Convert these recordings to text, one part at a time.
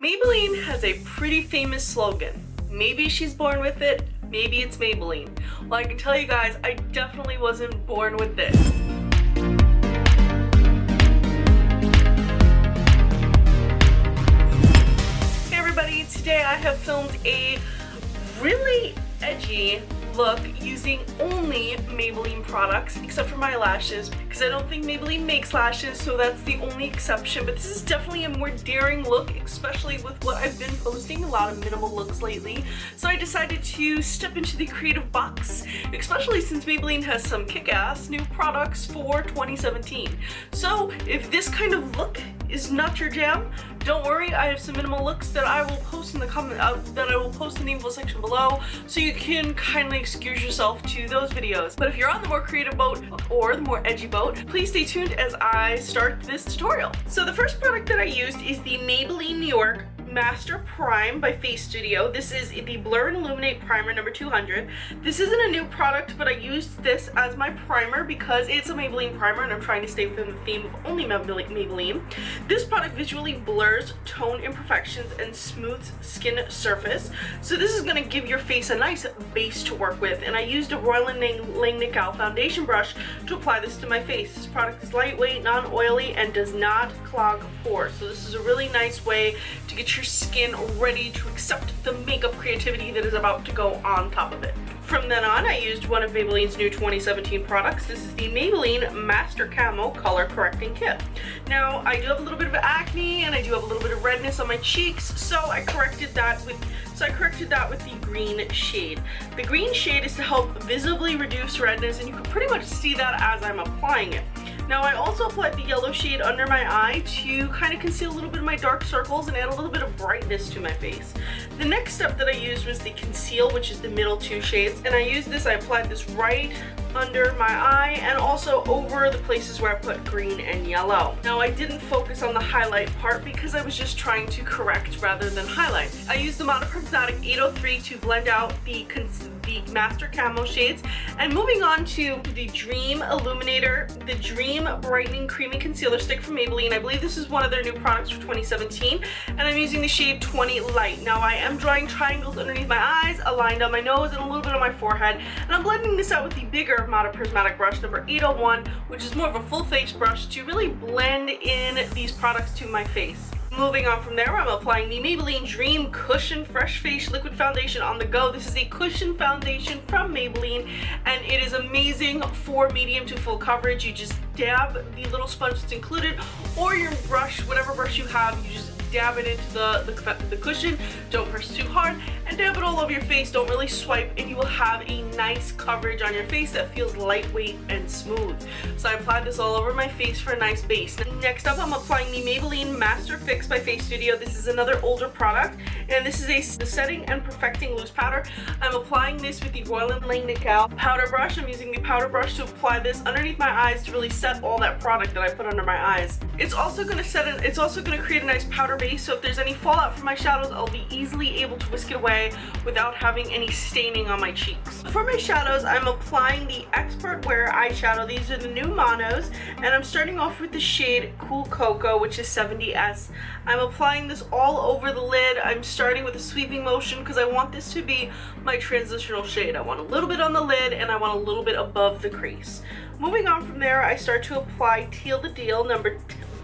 Maybelline has a pretty famous slogan. Maybe she's born with it, maybe it's Maybelline. Well, I can tell you guys, I definitely wasn't born with this. Hey everybody, today I have filmed a really edgy look using only Maybelline products, except for my lashes, because I don't think Maybelline makes lashes, so that's the only exception. But this is definitely a more daring look, especially with what I've been posting, a lot of minimal looks lately. So I decided to step into the creative box, especially since Maybelline has some kick-ass new products for 2017. So if this kind of look is not your jam, don't worry, I have some minimal looks that I will post in the info section below, so you can kindly excuse yourself to those videos. But if you're on the more creative boat or the more edgy boat, please stay tuned as I start this tutorial. So the first product that I used is the Maybelline New York Master Prime by FaceStudio. This is the Blur and Illuminate Primer number 200. This isn't a new product, but I used this as my primer because it's a Maybelline primer and I'm trying to stay within the theme of only Maybelline. This product visually blurs tone imperfections and smooths skin surface. So this is going to give your face a nice base to work with, and I used a Royal Langnickel foundation brush to apply this to my face. This product is lightweight, non-oily, and does not clog pores. So this is a really nice way to get your skin ready to accept the makeup creativity that is about to go on top of it. From then on, I used one of Maybelline's new 2017 products. This is the Maybelline Master Camo Color Correcting Kit. Now, I do have a little bit of acne and I do have a little bit of redness on my cheeks, so I corrected that with the green shade. The green shade is to help visibly reduce redness, and you can pretty much see that as I'm applying it. Now, I also applied the yellow shade under my eye to kind of conceal a little bit of my dark circles and add a little bit of brightness to my face. The next step that I used was the conceal, which is the middle two shades, and I applied this right under my eye and also over the places where I put green and yellow. Now, I didn't focus on the highlight part because I was just trying to correct rather than highlight. I used the Monochromatic 803 to blend out the Master Camo shades, and moving on to the Dream Illuminator, the Dream Brightening Creamy Concealer Stick from Maybelline. I believe this is one of their new products for 2017, and I'm using the shade 20 Light. Now, I am drawing triangles underneath my eyes, a line down my nose, and a little bit on my forehead, and I'm blending this out with the bigger Monochromatic brush number 801, which is more of a full face brush to really blend in these products to my face. Moving on from there, I'm applying the Maybelline Dream Cushion Fresh Face Liquid Foundation on the go. This is a cushion foundation from Maybelline, and it is amazing for medium to full coverage. You just dab the little sponge that's included, or your brush, whatever brush you have, you just dab it into the cushion. Don't press too hard, and dab it all over your face. Don't really swipe, and you will have a nice coverage on your face that feels lightweight and smooth. So I applied this all over my face for a nice base. Next up, I'm applying the Maybelline Master Fix by FaceStudio. This is another older product, and this is the Setting and Perfecting Loose Powder. I'm applying this with the Royal Langnickel powder brush. I'm using the powder brush to apply this underneath my eyes to really set all that product that I put under my eyes. It's also going to create a nice powder base, so if there's any fallout from my shadows, I'll be easily able to whisk it away without having any staining on my cheeks. For my shadows, I'm applying the Expert Wear eyeshadow. These are the new monos, and I'm starting off with the shade Cool Cocoa, which is 70S. I'm applying this all over the lid. I'm starting with a sweeping motion because I want this to be my transitional shade. I want a little bit on the lid and I want a little bit above the crease. Moving on from there, I start to apply Teal the Deal number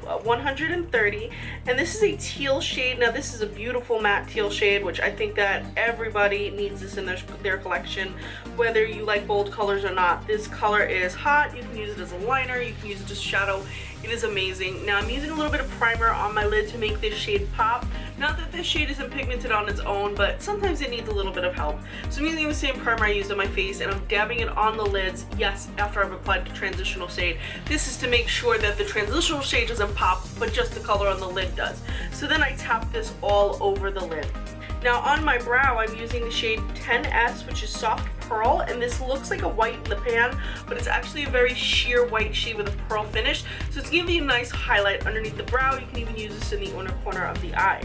130, and this is a teal shade. Now, this is a beautiful matte teal shade, which I think that everybody needs this in their collection, whether you like bold colors or not. This color is hot. You can use it as a liner, you can use it as shadow. It is amazing. Now, I'm using a little bit of primer on my lid to make this shade pop. Not that this shade isn't pigmented on its own, but sometimes it needs a little bit of help. So I'm using the same primer I used on my face, and I'm dabbing it on the lids, yes, after I've applied the transitional shade. This is to make sure that the transitional shade doesn't pop, but just the color on the lid does. So then I tap this all over the lid. Now, on my brow, I'm using the shade 10S, which is Soft Pearl, and this looks like a white lip pan, but it's actually a very sheer white shade with a pearl finish, so it's giving you a nice highlight underneath the brow. You can even use this in the inner corner of the eye.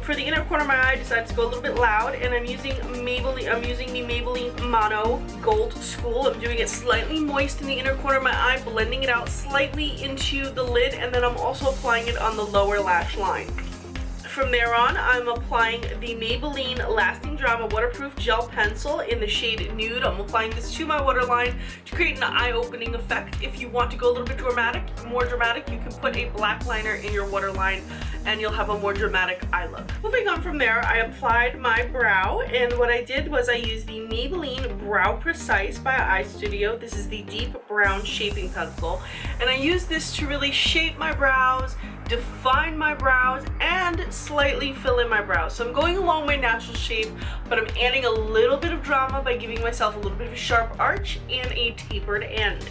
For the inner corner of my eye, I decided to go a little bit loud, and I'm using the Maybelline Mono Gold School. I'm doing it slightly moist in the inner corner of my eye, blending it out slightly into the lid, and then I'm also applying it on the lower lash line. From there on, I'm applying the Maybelline Lasting Drama Waterproof Gel Pencil in the shade Nude. I'm applying this to my waterline to create an eye-opening effect. If you want to go a little bit more dramatic, you can put a black liner in your waterline and you'll have a more dramatic eye look. Moving on from there, I applied my brow, and what I did was I used the Maybelline Brow Precise by FaceStudio. This is the deep brown shaping pencil, and I used this to really shape my brows, define my brows, and slightly fill in my brows. So I'm going along my natural shape, but I'm adding a little bit of drama by giving myself a little bit of a sharp arch and a tapered end.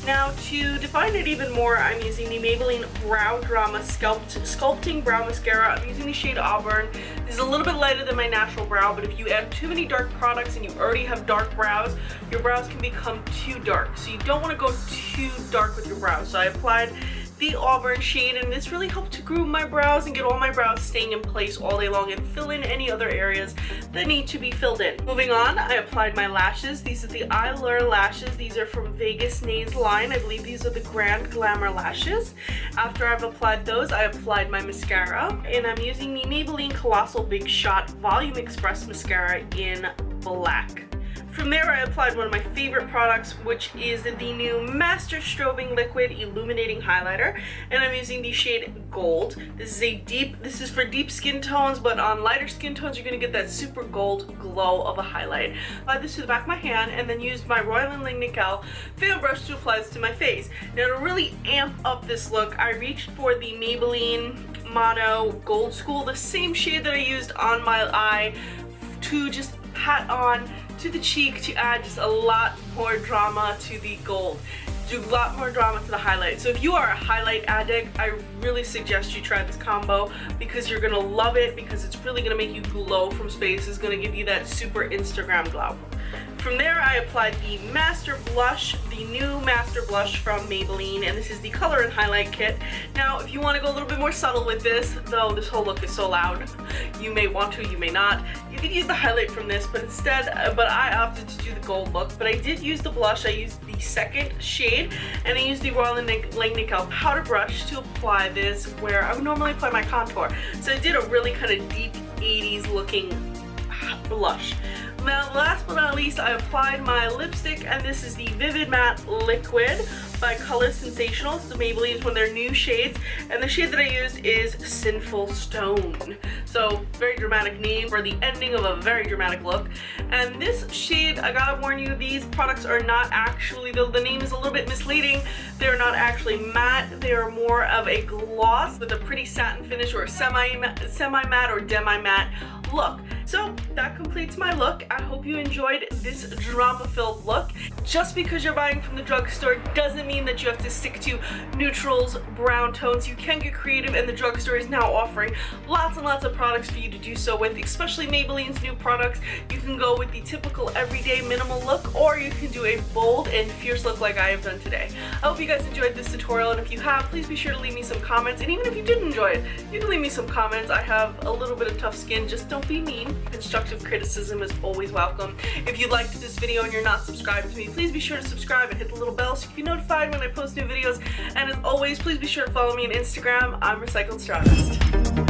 Now, to define it even more, I'm using the Maybelline Brow Drama Sculpting Brow Mascara. I'm using the shade Auburn. This is a little bit lighter than my natural brow, but if you add too many dark products and you already have dark brows, your brows can become too dark. So you don't want to go too dark with your brows. So I applied the Auburn shade, and this really helped to groom my brows and get all my brows staying in place all day long and fill in any other areas that need to be filled in. Moving on, I applied my lashes. These are the Eyelure lashes. These are from Vegas Nays line. I believe these are the Grand Glamour lashes. After I've applied those, I applied my mascara, and I'm using the Maybelline Colossal Big Shot Volume Express Mascara in black. From there, I applied one of my favorite products, which is the new Master Strobing Liquid Illuminating Highlighter, and I'm using the shade Gold. This is for deep skin tones, but on lighter skin tones, you're gonna get that super gold glow of a highlight. Applied this to the back of my hand, and then used my Royal & Nickel fan brush to apply this to my face. Now, to really amp up this look, I reached for the Maybelline Mono Gold School, the same shade that I used on my eye, to just pat on to the cheek to add just a lot more drama to the gold. Do a lot more drama to the highlight. So if you are a highlight addict, I really suggest you try this combo because you're gonna love it, because it's really gonna make you glow from space. It's gonna give you that super Instagram glow. From there, I applied the Master Blush, the new Master Blush from Maybelline, and this is the Color and Highlight Kit. Now, if you want to go a little bit more subtle with this, though this whole look is so loud, you may want to, you may not. You could use the highlight from this, but I opted to do the gold look. But I did use the blush. I used the second shade, and I used the Royal & Nickel powder brush to apply this where I would normally apply my contour. So I did a really kind of deep 80s looking blush. Now, last but not least, I applied my lipstick, and this is the Vivid Matte Liquid by Sensational. It's the Maybelline, one of their new shades, and the shade that I used is Sinful Stone. So, very dramatic name for the ending of a very dramatic look. And this shade, I gotta warn you, these products are not actually, though the name is a little bit misleading, they're not actually matte. They are more of a gloss with a pretty satin finish, or a semi-matte or demi-matte look. So that completes my look. I hope you enjoyed this drama-filled look. Just because you're buying from the drugstore doesn't mean that you have to stick to neutrals, brown tones. You can get creative, and the drugstore is now offering lots and lots of products for you to do so with, especially Maybelline's new products. You can go with the typical everyday minimal look, or you can do a bold and fierce look like I have done today. I hope you guys enjoyed this tutorial, and if you have, please be sure to leave me some comments. And even if you didn't enjoy it, you can leave me some comments. I have a little bit of tough skin, just don't be mean. Constructive criticism is always welcome. If you liked this video and you're not subscribed to me, please be sure to subscribe and hit the little bell so you can be notified when I post new videos. And as always, please be sure to follow me on Instagram. I'm Recycled Stardust.